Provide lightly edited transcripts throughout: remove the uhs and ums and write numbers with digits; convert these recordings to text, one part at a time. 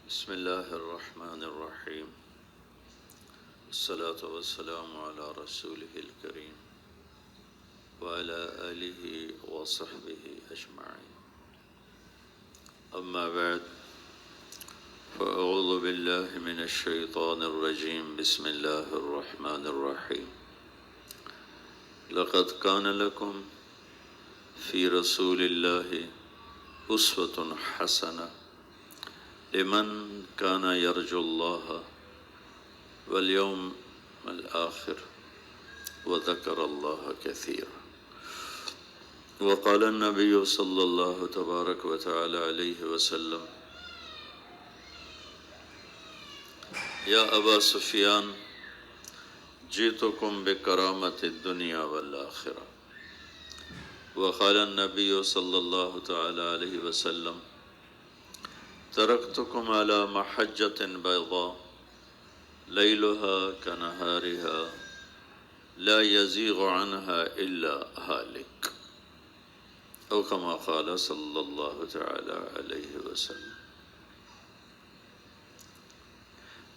بسم الله الرحمن الرحيم الصلاة والسلام على رسوله الكريم وعلى آله وصحبه أجمعين أما بعد فأعوذ بالله من الشيطان الرجيم بسم الله الرحمن الرحيم لقد كان لكم في رسول الله أسوة حسنة لمن كان يرجو الله واليوم الآخر وذكر الله كثيرا وقال النبي صلى الله تبارك وتعالى عليه وسلم يا أبا سفيان جئتكم بكرامة الدنيا والآخرة وقال النبي صلى الله تعالى عليه وسلم تركتكم على محجة بيضاء ليلها كنهارها لا يزيغ عنها إلا هالك أو كما قال صلی اللہ تعالی علیہ وسلم۔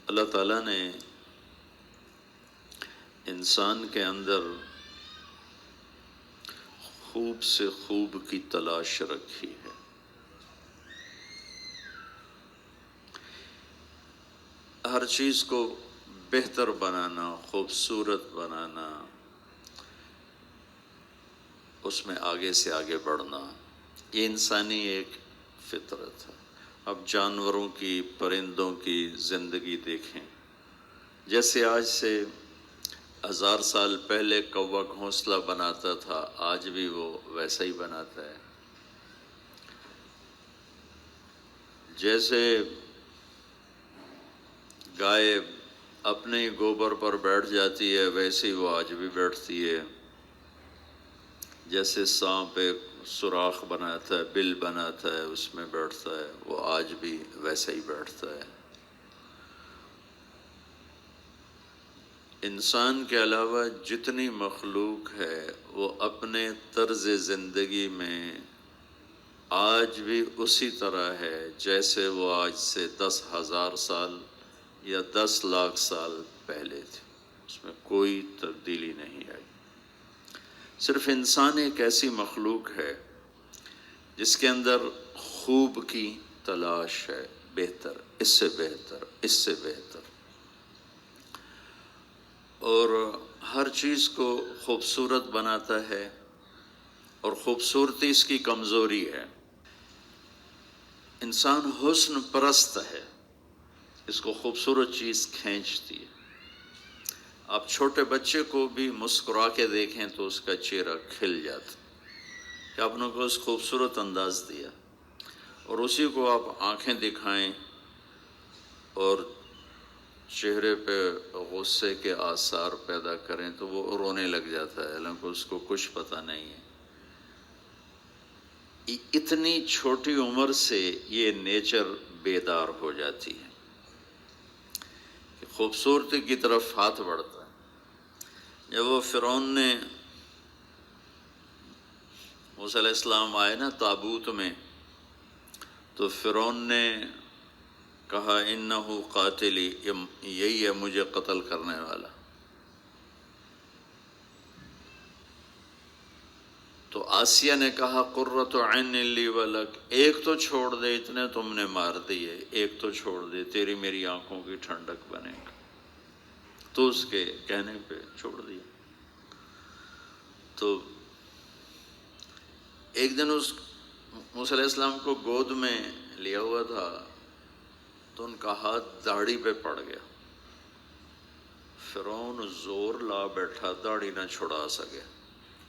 اللہ تعالیٰ نے انسان کے اندر خوب سے خوب کی تلاش رکھی ہے۔ ہر چیز کو بہتر بنانا، خوبصورت بنانا، اس میں آگے سے آگے بڑھنا، یہ انسانی ایک فطرت ہے۔ اب جانوروں کی، پرندوں کی زندگی دیکھیں، جیسے آج سے 1000 سال پہلے کوا گھونسلہ بناتا تھا، آج بھی وہ ویسا ہی بناتا ہے۔ جیسے گائے اپنے گوبر پر بیٹھ جاتی ہے، ویسے ہی وہ آج بھی بیٹھتی ہے۔ جیسے سانپ ایک سوراخ بناتا ہے، بل بناتا ہے، اس میں بیٹھتا ہے، وہ آج بھی ویسا ہی بیٹھتا ہے۔ انسان کے علاوہ جتنی مخلوق ہے وہ اپنے طرز زندگی میں آج بھی اسی طرح ہے جیسے وہ آج سے 10,000 سال یا 10 لاکھ سال پہلے تھے۔ اس میں کوئی تبدیلی نہیں آئی۔ صرف انسان ایک ایسی مخلوق ہے جس کے اندر خوب کی تلاش ہے، بہتر، اس سے بہتر، اس سے بہتر، اور ہر چیز کو خوبصورت بناتا ہے، اور خوبصورتی اس کی کمزوری ہے۔ انسان حسن پرست ہے، اس کو خوبصورت چیز کھینچتی ہے۔ آپ چھوٹے بچے کو بھی مسکرا کے دیکھیں تو اس کا چہرہ کھل جاتا کہ آپ نے کو اس خوبصورت انداز دیا، اور اسی کو آپ آنکھیں دکھائیں اور چہرے پہ غصے کے آثار پیدا کریں تو وہ رونے لگ جاتا ہے، حالانکہ اس کو کچھ پتہ نہیں ہے۔ اتنی چھوٹی عمر سے یہ نیچر بیدار ہو جاتی ہے کہ خوبصورتی کی طرف ہاتھ بڑھتا ہے۔ جب وہ فرعون نے، موسیٰ علیہ السلام آئے نا تابوت میں، تو فرعون نے کہا انہو قاتلی، یہی ہے مجھے قتل کرنے والا۔ تو آسیہ نے کہا قرۃ عین لی ولک، ایک تو چھوڑ دے، اتنے تم نے مار دیے، ایک تو چھوڑ دے، تیری میری آنکھوں کی ٹھنڈک بنے گا۔ تو اس کے کہنے پہ چھوڑ دیا۔ تو ایک دن اس موسیٰ علیہ السلام کو گود میں لیا ہوا تھا، تو ان کا ہاتھ داڑھی پہ پڑ گیا۔ فرعون زور لا بیٹھا، داڑھی نہ چھڑا سکے۔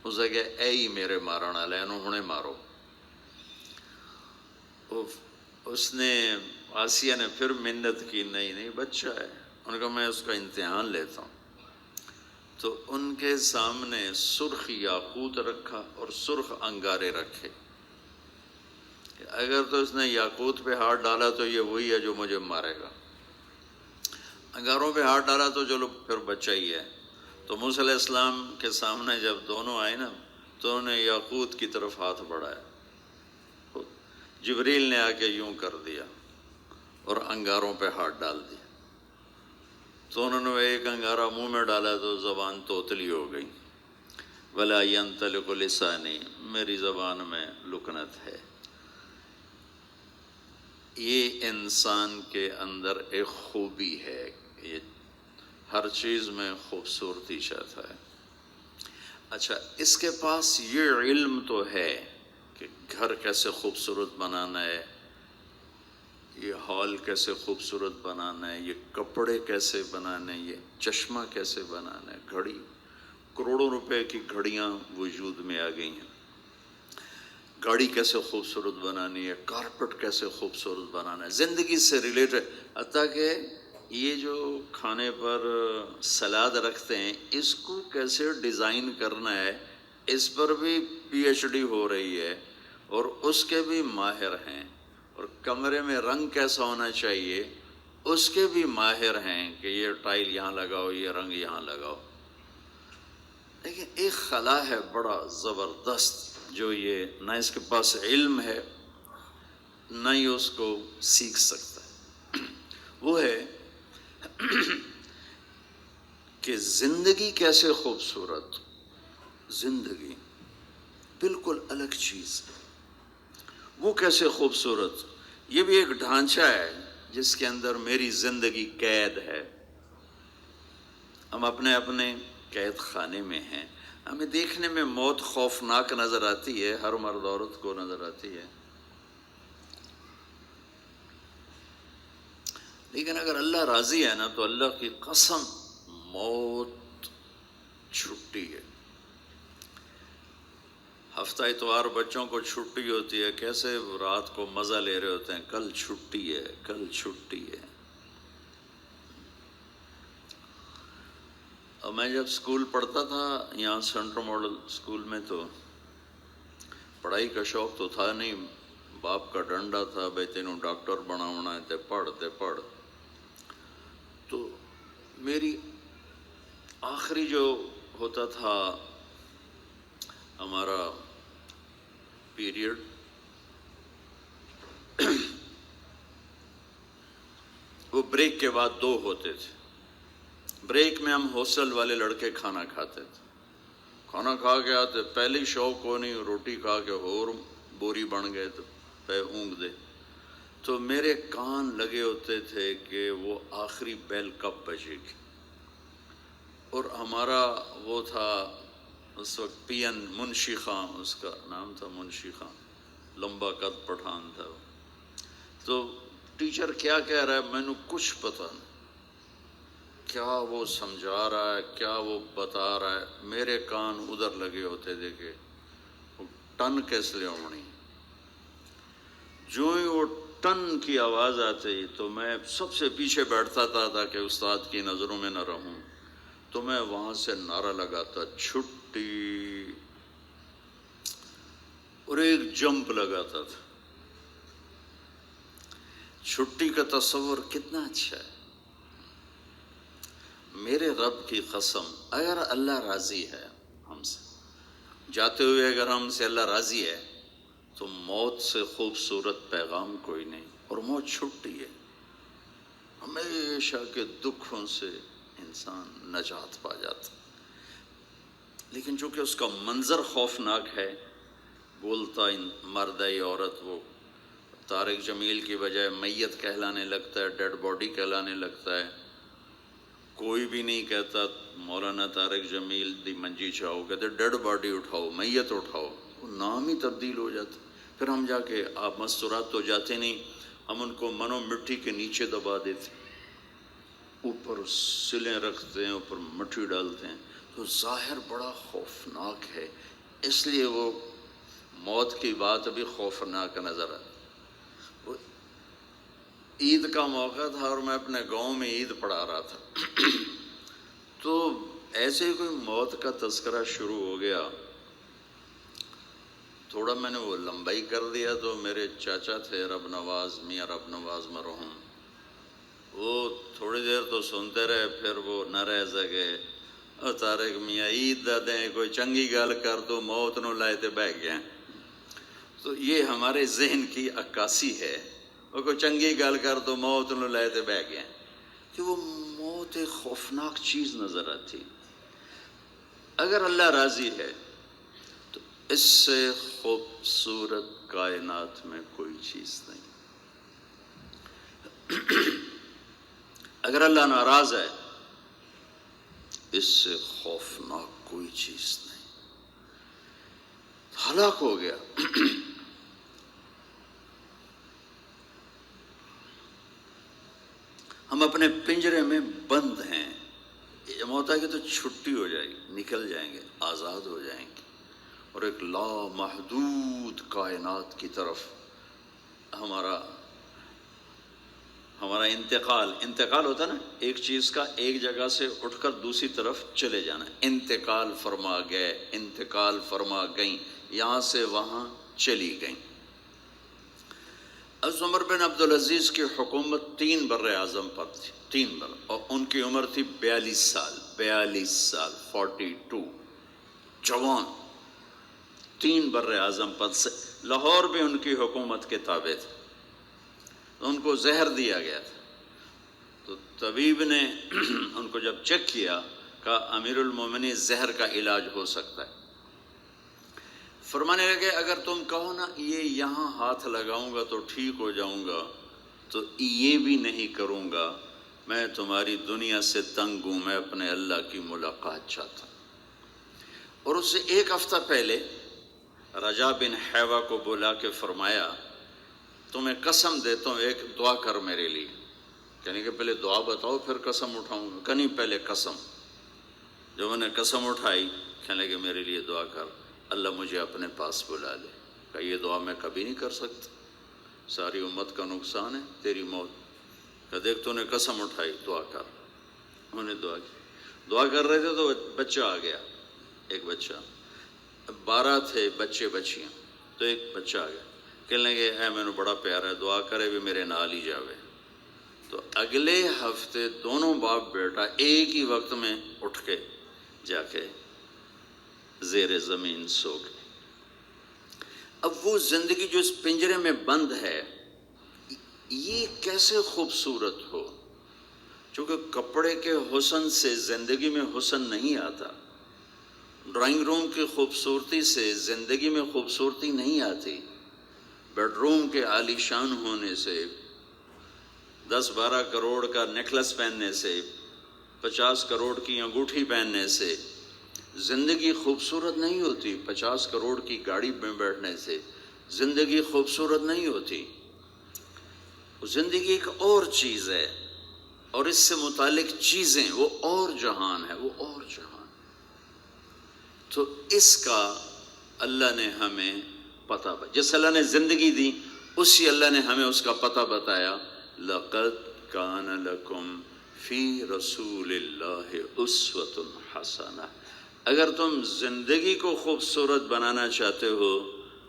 اسے کہ اے ہی میرے مارن والے، انہیں مارو۔ اس نے، آسیہ نے پھر منت کی، نہیں بچہ ہے، ان کا میں اس کا امتحان لیتا ہوں۔ تو ان کے سامنے سرخ یاقوت رکھا اور سرخ انگارے رکھے، اگر تو اس نے یاقوت پہ ہاتھ ڈالا تو یہ وہی ہے جو مجھے مارے گا، انگاروں پہ ہاتھ ڈالا تو چلو پھر بچہ ہی ہے۔ تو موسیٰ علیہ السلام کے سامنے جب دونوں آئے نا، تو انہوں نے یاقوت کی طرف ہاتھ بڑھایا، جبریل نے آ کے یوں کر دیا، اور انگاروں پہ ہاتھ ڈال دیا. تو انہوں نے ایک انگارہ منہ میں ڈالا تو زبان توتلی ہو گئی. وَلَا يَنْطَلِقُ لِسَانِي، میری زبان میں لکنت ہے. یہ انسان کے اندر ایک خوبی ہے، یہ ہر چیز میں خوبصورتی چاہتا ہے. اچھا، اس کے پاس یہ علم تو ہے کہ گھر کیسے خوبصورت بنانا ہے، یہ ہال کیسے خوبصورت بنانا ہے، یہ کپڑے کیسے بنانے، یہ چشمہ کیسے بنانا ہے. گھڑی، کروڑوں روپے کی گھڑیاں وجود میں آ گئی ہیں. گاڑی کیسے خوبصورت بنانی ہے، کارپٹ کیسے خوبصورت بنانا ہے، زندگی سے ریلیٹڈ. حتیٰ کہ یہ جو کھانے پر سلاد رکھتے ہیں اس کو کیسے ڈیزائن کرنا ہے، اس پر بھی پی ایچ ڈی ہو رہی ہے اور اس کے بھی ماہر ہیں. اور کمرے میں رنگ کیسا ہونا چاہیے اس کے بھی ماہر ہیں کہ یہ ٹائل یہاں لگاؤ، یہ رنگ یہاں لگاؤ. لیکن ایک خلا ہے بڑا زبردست جو یہ نہ اس کے پاس علم ہے نہ ہی اس کو سیکھ سکتا ہے. وہ ہے کہ زندگی کیسے خوبصورت، زندگی بالکل الگ چیز ہے. وہ کیسے خوبصورت، یہ بھی ایک ڈھانچہ ہے جس کے اندر میری زندگی قید ہے. ہم اپنے اپنے قید خانے میں ہیں. ہمیں دیکھنے میں موت خوفناک نظر آتی ہے، ہر مرد عورت کو نظر آتی ہے. لیکن اگر اللہ راضی ہے نا تو اللہ کی قسم موت چھٹی ہے. ہفتہ اتوار بچوں کو چھٹی ہوتی ہے، کیسے رات کو مزہ لے رہے ہوتے ہیں، کل چھٹی ہے، کل چھٹی ہے. اور میں جب اسکول پڑھتا تھا یہاں سینٹرل ماڈل اسکول میں تو پڑھائی کا شوق تو تھا نہیں، باپ کا ڈنڈا تھا، بھائی تینوں ڈاکٹر بناونا ہے تے پڑھ. تو میری آخری جو ہوتا تھا ہمارا پیریڈ، وہ بریک کے بعد 2 ہوتے تھے. بریک میں ہم ہاسٹل والے لڑکے کھانا کھاتے تھے. کھانا کھا کے آتے، پہلی شوق کو نہیں، روٹی کھا کے اور بوری بن گئے تو پہ اونگ دے. تو میرے کان لگے ہوتے تھے کہ وہ آخری بیل کب بجے گی. اور ہمارا وہ تھا اس وقت پی این منشی خان، اس کا نام تھا منشی خان، لمبا قد پٹھان تھا. تو ٹیچر کیا کہہ رہا ہے میں نے کچھ پتہ نہیں، کیا وہ سمجھا رہا ہے، کیا وہ بتا رہا ہے. میرے کان ادھر لگے ہوتے تھے کہ ٹن کیس لے ہونی. جو ہی وہ ٹن کی آواز آتی تو میں سب سے پیچھے بیٹھتا تھا تاکہ استاد کی نظروں میں نہ رہوں. تو میں وہاں سے نعرہ لگاتا چھٹی، اور ایک جمپ لگاتا تھا. چھٹی کا تصور کتنا اچھا ہے. میرے رب کی قسم اگر اللہ راضی ہے ہم سے، جاتے ہوئے اگر ہم سے اللہ راضی ہے تو موت سے خوبصورت پیغام کوئی نہیں. اور موت چھٹی ہے، ہمیشہ کے دکھوں سے انسان نجات پا جاتا. لیکن چونکہ اس کا منظر خوفناک ہے، بولتا مرد ہے عورت، وہ طارق جمیل کی بجائے میت کہلانے لگتا ہے، ڈیڈ باڈی کہلانے لگتا ہے. کوئی بھی نہیں کہتا مولانا طارق جمیل دی منجی چاہو، کہتے ڈیڈ باڈی اٹھاؤ، میت اٹھاؤ. وہ نام ہی تبدیل ہو جاتا. پھر ہم جا کے، آپ مستورات تو جاتے نہیں، ہم ان کو منو مٹی کے نیچے دبا دیتے، اوپر سلیں رکھتے ہیں، اوپر مٹی ڈالتے ہیں. تو ظاہر بڑا خوفناک ہے، اس لیے وہ موت کی بات بھی خوفناک نظر آتی. عید کا موقع تھا اور میں اپنے گاؤں میں عید پڑھا رہا تھا. تو ایسے ہی کوئی موت کا تذکرہ شروع ہو گیا. تھوڑا میں نے وہ لمبائی کر دیا تو میرے چاچا تھے رب نواز، میاں رب نواز مرحوم، وہ تھوڑی دیر تو سنتے رہے، پھر وہ نہ رہ سکے. اور طارق میاں عید دیں کوئی چنگی گل کر دو، موت نو لائے تے بہ گیا. تو یہ ہمارے ذہن کی عکاسی ہے. وہ کوئی چنگی گل کر تو موت نو لے تے بہ گیا کہ وہ موت ایک خوفناک چیز نظر آتی. اگر اللہ راضی ہے تو اس سے خوبصورت کائنات میں کوئی چیز نہیں. اگر اللہ ناراض ہے اس سے خوفناک کوئی چیز نہیں. ہلاک ہو گیا. ہم اپنے پنجرے میں بند ہیں. یہ موت ہے کہ تو چھٹی ہو جائے گی، نکل جائیں گے، آزاد ہو جائیں گے اور ایک لامحدود کائنات کی طرف ہمارا انتقال ہوتا نا، ایک چیز کا ایک جگہ سے اٹھ کر دوسری طرف چلے جانا. انتقال فرما گئے، انتقال فرما گئیں، یہاں سے وہاں چلی گئیں. حضرت عمر بن عبدالعزیز کی حکومت 3 بر اعظم پر تھی، 3 بر، اور ان کی عمر تھی 42 سال، 42 جوان. 3 بر اعظم پر سے لاہور بھی ان کی حکومت کے تابع تھے. ان کو زہر دیا گیا تھا تو طبیب نے ان کو جب چیک کیا کہا امیر المومنین زہر کا علاج ہو سکتا ہے. فرمانے لگے اگر تم کہو نا یہ یہاں ہاتھ لگاؤں گا تو ٹھیک ہو جاؤں گا تو یہ بھی نہیں کروں گا. میں تمہاری دنیا سے تنگ ہوں، میں اپنے اللہ کی ملاقات چاہتا ہوں. اور اس سے 1 ہفتہ پہلے رجا بن حیوہ کو بلا کے فرمایا تمہیں قسم دیتا ہوں ایک دعا کر میرے لیے. کہنے کہ پہلے دعا بتاؤ پھر قسم اٹھاؤں گا. کہ نہیں پہلے قسم. جو میں نے قسم اٹھائی کہنے کہ میرے لیے دعا کر، اللہ مجھے اپنے پاس بلا لے. کہ یہ دعا میں کبھی نہیں کر سکتا، ساری امت کا نقصان ہے، تیری موت. کہ دیکھ تو نے قسم اٹھائی، دعا کر. انہوں نے دعا کی. دعا کر رہے تھے تو بچہ آ گیا، ایک بچہ. 12 تھے بچے بچیاں، تو ایک بچہ آ گیا. کہنے لگے اے میں نے بڑا پیارا ہے، دعا کرے بھی میرے نال ہی جاوے. تو اگلے ہفتے دونوں باپ بیٹا ایک ہی وقت میں اٹھ کے جا کے زیر زمین سو گئے. اب وہ زندگی جو اس پنجرے میں بند ہے یہ کیسے خوبصورت ہو؟ چونکہ کپڑے کے حسن سے زندگی میں حسن نہیں آتا، ڈرائنگ روم کی خوبصورتی سے زندگی میں خوبصورتی نہیں آتی، بیڈ روم کے عالی شان ہونے سے، 10-12 کروڑ کا نیکلس پہننے سے، 50 کروڑ کی انگوٹھی پہننے سے زندگی خوبصورت نہیں ہوتی. 50 کروڑ کی گاڑی میں بیٹھنے سے زندگی خوبصورت نہیں ہوتی. زندگی ایک اور چیز ہے اور اس سے متعلق چیزیں وہ اور جہان ہے، وہ اور جہان. تو اس کا اللہ نے ہمیں پتہ بتایا. جس اللہ نے زندگی دی اسی اللہ نے ہمیں اس کا پتہ بتایا. لَقَدْ كَانَ لَكُمْ فِي رَسُولِ اللَّهِ أُسْوَةٌ حَسَنَةٌ. اگر تم زندگی کو خوبصورت بنانا چاہتے ہو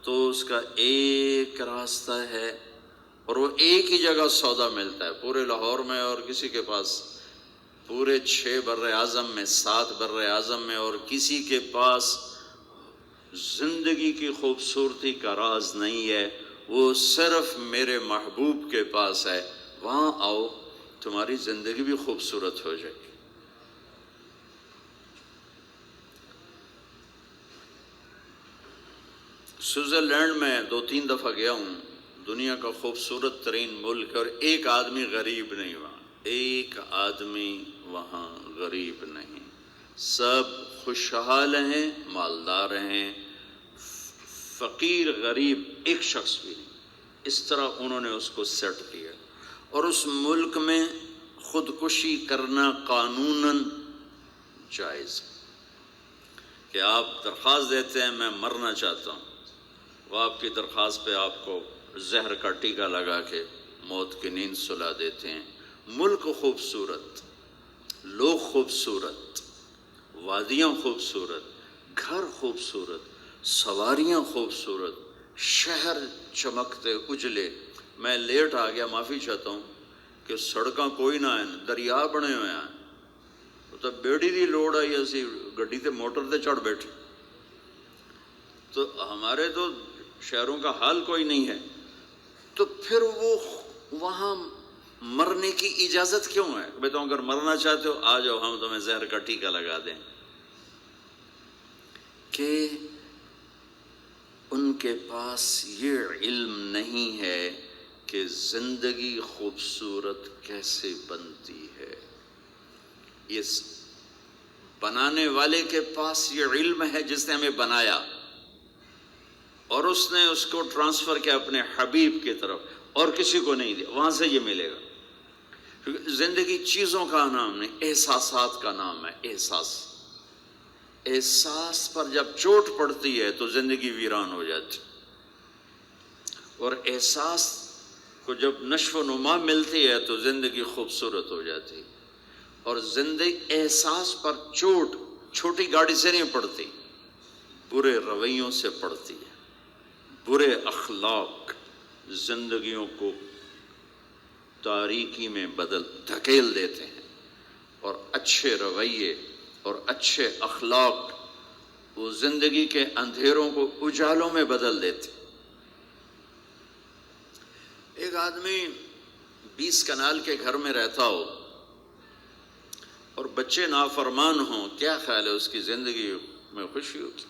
تو اس کا ایک راستہ ہے اور وہ ایک ہی جگہ سودا ملتا ہے پورے لاہور میں اور کسی کے پاس، پورے 6 بر اعظم میں، 7 بر اعظم میں اور کسی کے پاس زندگی کی خوبصورتی کا راز نہیں ہے. وہ صرف میرے محبوب کے پاس ہے. وہاں آؤ تمہاری زندگی بھی خوبصورت ہو جائے گی. سوئٹزرلینڈ میں 2-3 دفعہ گیا ہوں. دنیا کا خوبصورت ترین ملک، اور ایک آدمی غریب نہیں وہاں، ایک آدمی وہاں غریب نہیں. سب خوشحال ہیں، مالدار ہیں، فقیر غریب ایک شخص بھی نہیں. اس طرح انہوں نے اس کو سیٹ کیا. اور اس ملک میں خودکشی کرنا قانوناً جائز کہ آپ درخواست دیتے ہیں میں مرنا چاہتا ہوں، وہ آپ کی درخواست پہ آپ کو زہر کا ٹیکہ لگا کے موت کی نیند سلا دیتے ہیں. ملک خوبصورت، لوگ خوبصورت، وادیاں خوبصورت، گھر خوبصورت، سواریاں خوبصورت، شہر چمکتے اجلے. میں لیٹ آ گیا، معافی چاہتا ہوں کہ سڑکاں کوئی نہ ہیں، دریا بنے ہوئے ہیں. تو بیڑی دی لوڑ آئی، اسی گڈی تے موٹر تے چڑھ بیٹھے. تو ہمارے تو شہروں کا حال کوئی نہیں ہے. تو پھر وہ وہاں مرنے کی اجازت کیوں ہے؟ میں تو اگر مرنا چاہتے ہو آ جاؤ، ہم تمہیں زہر کا ٹیکہ لگا دیں. کہ ان کے پاس یہ علم نہیں ہے کہ زندگی خوبصورت کیسے بنتی ہے. اس بنانے والے کے پاس یہ علم ہے جس نے ہمیں بنایا، اور اس نے اس کو ٹرانسفر کیا اپنے حبیب کی طرف، اور کسی کو نہیں دیا. وہاں سے یہ ملے گا. کیونکہ زندگی چیزوں کا نام نہیں، احساسات کا نام ہے. احساس پر جب چوٹ پڑتی ہے تو زندگی ویران ہو جاتی، اور احساس کو جب نشو و نما ملتی ہے تو زندگی خوبصورت ہو جاتی. اور زندگی احساس پر چوٹ چھوٹی گاڑی سے نہیں پڑتی، برے رویوں سے پڑتی ہے. برے اخلاق زندگیوں کو تاریکی میں دھکیل دیتے ہیں، اور اچھے رویے اور اچھے اخلاق وہ زندگی کے اندھیروں کو اجالوں میں بدل دیتے. ایک آدمی 20 کنال کے گھر میں رہتا ہو اور بچے نافرمان ہوں، کیا خیال ہے اس کی زندگی میں خوشی ہوگی؟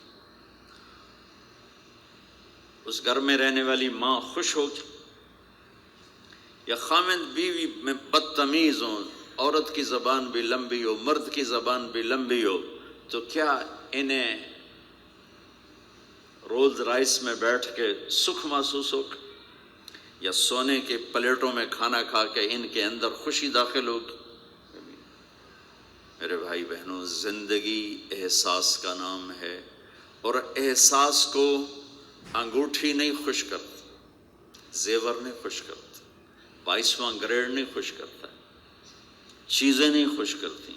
اس گھر میں رہنے والی ماں خوش ہوگی؟ یا خامند بیوی میں بدتمیز ہوں، عورت کی زبان بھی لمبی ہو، مرد کی زبان بھی لمبی ہو، تو کیا انہیں رولز رائس میں بیٹھ کے سکھ محسوس ہوگا؟ یا سونے کے پلیٹوں میں کھانا کھا کے ان کے اندر خوشی داخل ہوگی؟ میرے بھائی بہنوں، زندگی احساس کا نام ہے، اور احساس کو انگوٹھی نہیں خوش کرتی، زیور نہیں خوش کرتا، 22واں گریڈ نہیں خوش کرتا، چیزیں نہیں خوش کرتی،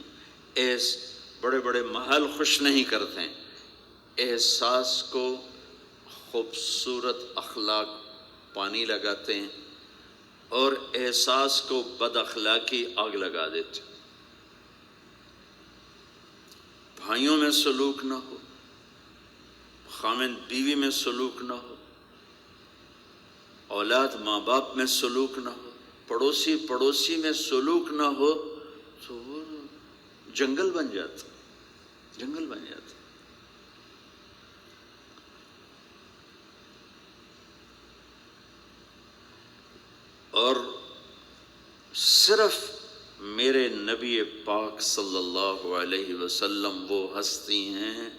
بڑے بڑے محل خوش نہیں کرتے. احساس کو خوبصورت اخلاق پانی لگاتے ہیں، اور احساس کو بد اخلاقی آگ لگا دیتے. بھائیوں میں سلوک نہ ہو، خامند بیوی میں سلوک نہ ہو، اولاد ماں باپ میں سلوک نہ ہو، پڑوسی میں سلوک نہ ہو، تو وہ جنگل بن جاتا. اور صرف میرے نبی پاک صلی اللہ علیہ وسلم وہ ہستی ہیں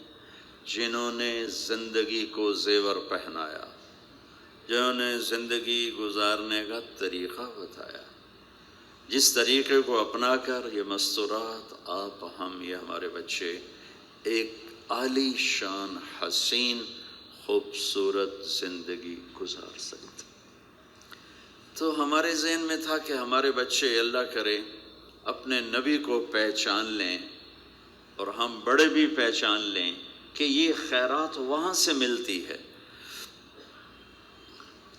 جنہوں نے زندگی کو زیور پہنایا، جنہوں نے زندگی گزارنے کا طریقہ بتایا، جس طریقے کو اپنا کر یہ مستورات، آپ، ہم، یہ ہمارے بچے ایک عالی شان حسین خوبصورت زندگی گزار سکتے. تو ہمارے ذہن میں تھا کہ ہمارے بچے اللہ کرے اپنے نبی کو پہچان لیں، اور ہم بڑے بھی پہچان لیں کہ یہ خیرات وہاں سے ملتی ہے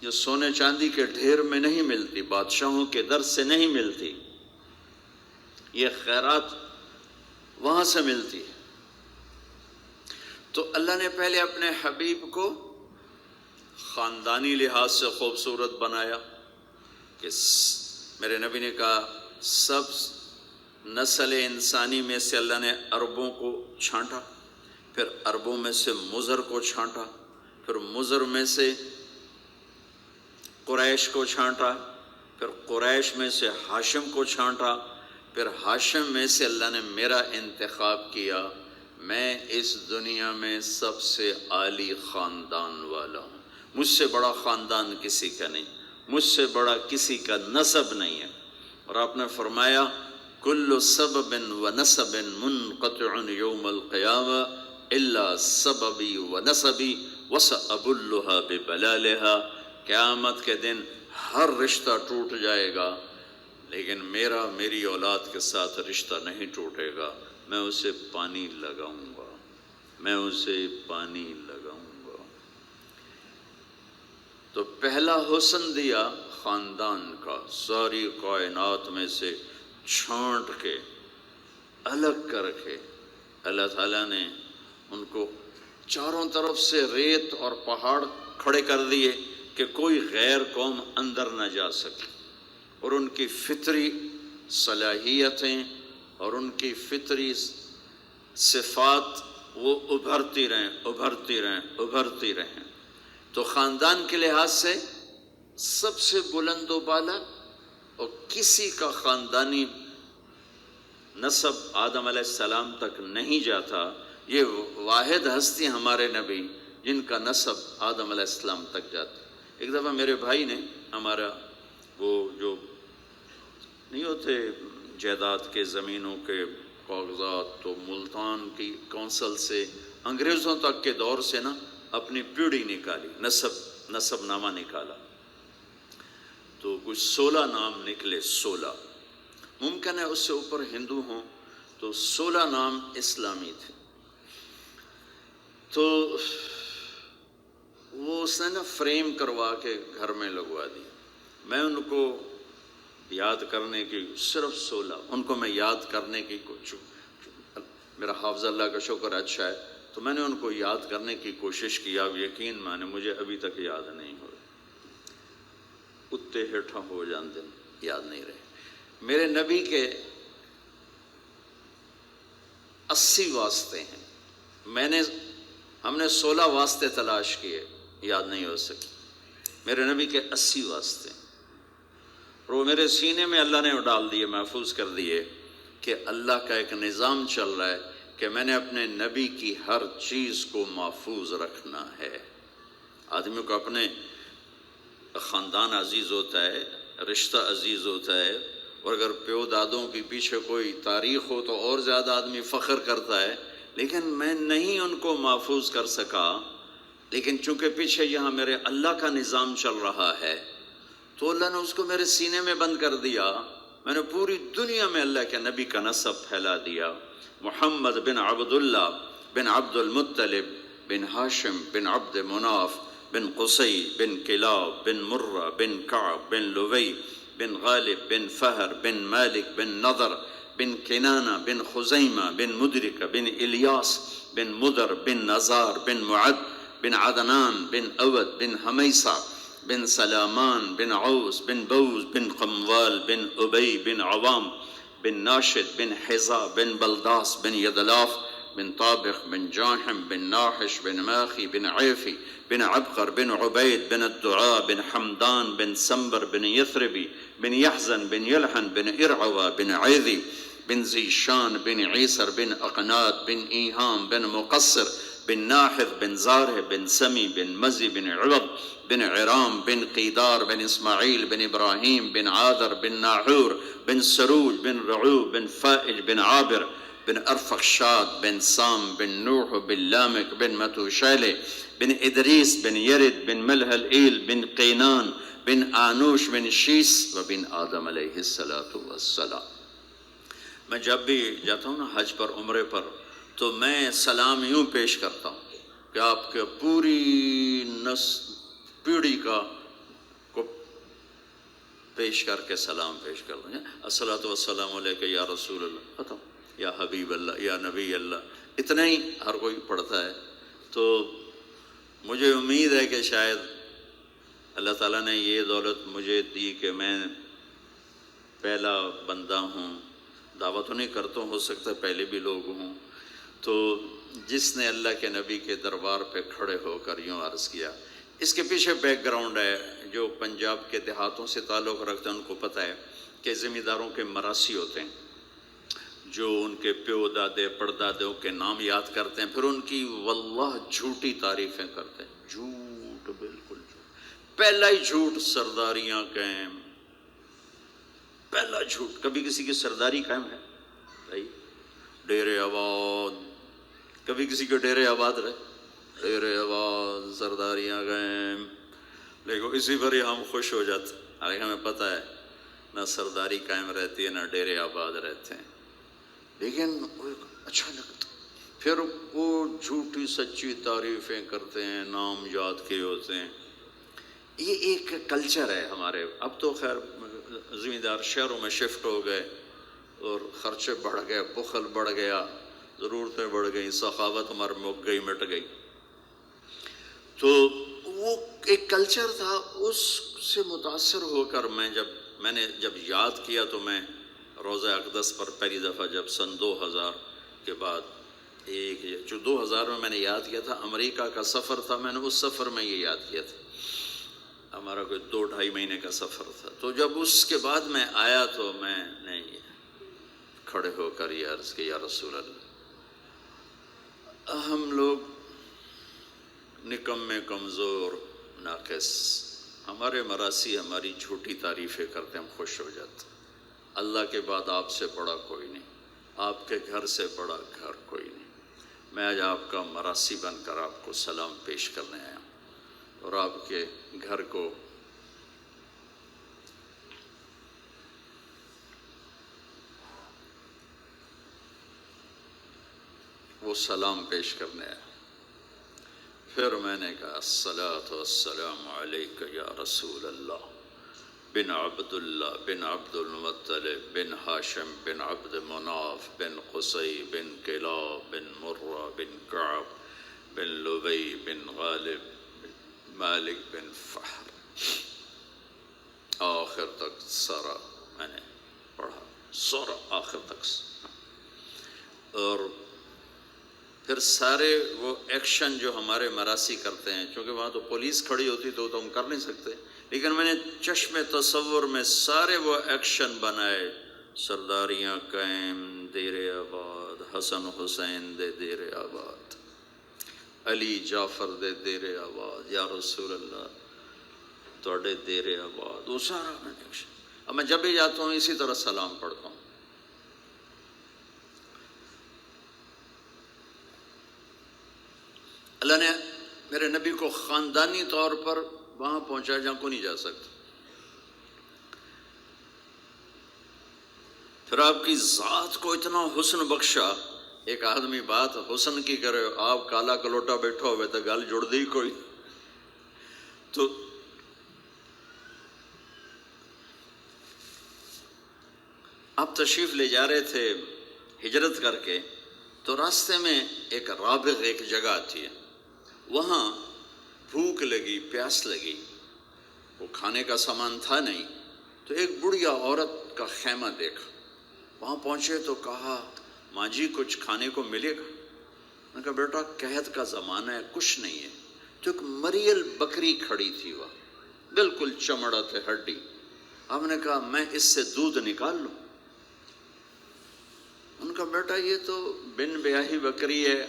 جو سونے چاندی کے ڈھیر میں نہیں ملتی، بادشاہوں کے در سے نہیں ملتی. یہ خیرات وہاں سے ملتی ہے. تو اللہ نے پہلے اپنے حبیب کو خاندانی لحاظ سے خوبصورت بنایا کہ میرے نبی نے کہا سب نسل انسانی میں سے اللہ نے عربوں کو چھانٹا، پھر عربوں میں سے مضر کو چھانٹا، پھر مضر میں سے قریش کو چھانٹا، پھر قریش میں سے ہاشم کو چھانٹا، پھر ہاشم میں سے اللہ نے میرا انتخاب کیا. میں اس دنیا میں سب سے عالی خاندان والا ہوں، مجھ سے بڑا خاندان کسی کا نہیں، مجھ سے بڑا کسی کا نسب نہیں ہے. اور آپ نے فرمایا کل سبب و نسب منقطع یوم القیامہ الا سببی و نسبی وسأبلھا ببلالھا. قیامت کے دن ہر رشتہ ٹوٹ جائے گا، لیکن میری اولاد کے ساتھ رشتہ نہیں ٹوٹے گا. میں اسے پانی لگاؤں گا، میں اسے پانی لگاؤں گا. تو پہلا حسن دیا خاندان کا، ساری کائنات میں سے چھانٹ کے الگ کر کے اللہ تعالیٰ نے ان کو چاروں طرف سے ریت اور پہاڑ کھڑے کر دیے کہ کوئی غیر قوم اندر نہ جا سکے. اور ان کی فطری صلاحیتیں اور ان کی فطری صفات وہ ابھرتی رہیں. تو خاندان کے لحاظ سے سب سے بلند و بالا اور کسی کا خاندانی نسب آدم علیہ السلام تک نہیں جاتا. یہ واحد ہستی ہمارے نبی جن کا نسب آدم علیہ السلام تک جاتا. ایک دفعہ میرے بھائی نے ہمارا وہ جو نہیں ہوتے جائیداد کے زمینوں کے کاغذات تو ملتان کی کونسل سے انگریزوں تک کے دور سے نا اپنی پیڑھی نکالی, نسب نامہ نکالا. تو کچھ 16 نام نکلے. 16 ممکن ہے اس سے اوپر ہندو ہوں, تو 16 نام اسلامی تھے. تو وہ اس نے نا فریم کروا کے گھر میں لگوا دی. میں ان کو یاد کرنے کی صرف 16 ان کو میں یاد کرنے کی میرا حافظ اللہ کا شکر اچھا ہے, تو میں نے ان کو یاد کرنے کی کوشش کی. آپ یقین مانے مجھے ابھی تک یاد نہیں ہو رہے. اتے ہیٹھا ہو جاندے یاد نہیں رہے. میرے نبی کے 80 واسطے ہیں. ہم نے 16 واسطے تلاش کیے, یاد نہیں ہو سکی. میرے نبی کے 80 واسطے, اور وہ میرے سینے میں اللہ نے ڈال دیے, محفوظ کر دیے کہ اللہ کا ایک نظام چل رہا ہے کہ میں نے اپنے نبی کی ہر چیز کو محفوظ رکھنا ہے. آدمی کو اپنے خاندان عزیز ہوتا ہے, رشتہ عزیز ہوتا ہے, اور اگر پیو دادوں کے پیچھے کوئی تاریخ ہو تو اور زیادہ آدمی فخر کرتا ہے. لیکن میں نہیں ان کو محفوظ کر سکا, لیکن چونکہ پیچھے یہاں میرے اللہ کا نظام چل رہا ہے تو اللہ نے اس کو میرے سینے میں بند کر دیا. میں نے پوری دنیا میں اللہ کے نبی کا نسب پھیلا دیا. محمد بن عبداللہ بن عبد المطلب بن ہاشم بن عبد مناف بن قصی بن کلاب بن مرہ بن کعب بن لوی بن غالب بن فہر بن مالک بن نضر بن کنانہ بن خزیمہ بن مدرک بن الیاس بن مدر بن نزار بن معد بن عدنان بن اود بن حمیسہ بن سلامان بن عوس بن بوز بن قموال بن ابی بن عوام بن ناشد بن حزا بن بلداس بن یدلاف بن طابخ بن جاحم بن ناحش بن ماخی بن عیفی بن عبقر بن عبید بن الدعاء بن حمدان بن سنبر بن یثربی بن یحزن بن یلحن بن ارعوى بن عیذی بن زیشان بن عیسر بن اقنات بن ایہام بن مقصر بن ناحذ بن زارہ بن سمی بن مزی بن عوض بن عرام بن قیدار بن اسماعیل بن ابراہیم بن عادر بن ناحور بن سروج بن رعوب بن فائج بن عابر بن ارفخشاد بن سام بن نوح بن لامک بن متوشالہ بن ادریس بن یرد بن ملحل بن قینان بن آنوش بن شیس و بن آدم علیہ السلام. میں جب بھی جاتا ہوں نا حج پر عمرے پر تو میں سلام یوں پیش کرتا ہوں کہ آپ کے پوری پیڑھی کا کو پیش کر کے سلام پیش کر دیں. الصلاۃ والسلام علیک یا رسول اللہ, ختم, یا حبیب اللہ یا نبی اللہ, اتنا ہی ہر کوئی پڑھتا ہے. تو مجھے امید ہے کہ شاید اللہ تعالیٰ نے یہ دولت مجھے دی کہ میں پہلا بندہ ہوں, دعویٰ تو نہیں کرتا ہوں, ہو سکتا ہے پہلے بھی لوگ ہوں, تو جس نے اللہ کے نبی کے دربار پہ کھڑے ہو کر یوں عرض کیا. اس کے پیچھے بیک گراؤنڈ ہے, جو پنجاب کے دیہاتوں سے تعلق رکھتے ہیں ان کو پتہ ہے کہ زمینداروں کے مراسی ہوتے ہیں جو ان کے پیو دادے پردادوں کے نام یاد کرتے ہیں, پھر ان کی واللہ جھوٹی تعریفیں کرتے ہیں. جھوٹ, بالکل جھوٹ. پہلا ہی جھوٹ سرداریاں قائم, پہلا جھوٹ. کبھی کسی کی سرداری قائم ہے بھائی؟ ڈیرے آباد, کبھی کسی کے ڈیرے آباد رہے؟ ڈیرے آباد سرداریاں قائم, لیکن اسی پر ہی ہم خوش ہو جاتے. حالانکہ ہمیں پتہ ہے نہ سرداری قائم رہتی ہے نہ ڈیرے آباد رہتے ہیں, لیکن اچھا لگتا. پھر وہ جھوٹی سچی تعریفیں کرتے ہیں, نام یاد کیے ہوتے ہیں. یہ ایک کلچر ہے ہمارے. اب تو خیر زمیندار شہروں میں شفٹ ہو گئے اور خرچے بڑھ گئے, بخل بڑھ گیا, ضرورتیں بڑھ گئیں, سخاوت ہمارے مک گئی, مٹ گئی. تو وہ ایک کلچر تھا, اس سے متاثر ہو کر میں نے جب یاد کیا تو میں روضہ اقدس پر پہلی دفعہ جب سن 2000 کے بعد جو 2000 میں نے یاد کیا تھا، امریکہ کا سفر تھا، میں نے اس سفر میں یہ یاد کیا تھا، ہمارا کوئی 2-2.5 مہینے کا سفر تھا۔ تو جب اس کے بعد میں آیا تو میں نے کھڑے ہو کر یہ عرض کہ یا رسول اللہ، ہم لوگ نکمے، کمزور، ناقص، ہمارے مراسی ہماری جھوٹی تعریفیں کرتے، ہم خوش ہو جاتے۔ اللہ کے بعد آپ سے بڑا کوئی نہیں، آپ کے گھر سے بڑا گھر کوئی نہیں۔ میں آج آپ کا مراسی بن کر آپ کو سلام پیش کرنے آیا ہوں اور آپ کے گھر کو وہ سلام پیش کرنے آیا۔ پھر میں نے کہا الصلاۃ والسلام علیک یا رسول اللہ بن عبد اللہ بن عبد المطلب بن ہاشم بن عبد مناف بن قصی بن کلاب بن مرہ بن کعب بن لبی بن غالب بن مالک بن فہر، آخر تک سارا میں نے پڑھا، سارا آخر تک، اور پھر سارے وہ ایکشن جو ہمارے مراسی کرتے ہیں، چونکہ وہاں تو پولیس کھڑی ہوتی تو ہم کر نہیں سکتے، لیکن میں نے چشم تصور میں سارے وہ ایکشن بنائے، سرداریاں قائم دیر آباد، حسن حسین دے دیر آباد، علی جعفر دے دیر آباد، یا رسول اللہ توڑے دیر آباد، وہ سارا میں نے ایکشن۔ اب میں جب بھی جاتا ہوں اسی طرح سلام پڑھتا ہوں۔ اللہ نے میرے نبی کو خاندانی طور پر وہاں پہنچا جہاں کو نہیں جا سکتا، پھر آپ کی ذات کو اتنا حسن بخشا۔ ایک آدمی بات حسن کی کرے، آپ کالا کلوٹا بیٹھا ہوئے تو گل جڑ دی کوئی، تو آپ تشریف لے جا رہے تھے ہجرت کر کے، تو راستے میں ایک رابغ ایک جگہ آتی ہے، وہاں بھوک لگی، پیاس لگی، وہ کھانے کا سامان تھا نہیں، تو ایک بڑھیا عورت کا خیمہ دیکھا، وہاں پہنچے تو کہا ماں جی کچھ کھانے کو ملے گا؟ میں نے کہا بیٹا قحط کا زمانہ ہے، کچھ نہیں ہے۔ تو ایک مریل بکری کھڑی تھی، وہ بالکل چمڑا تھے ہڈی۔ ہم نے کہا میں اس سے دودھ نکال لوں؟ ان کا بیٹا یہ تو بن بیاہی بکری ہے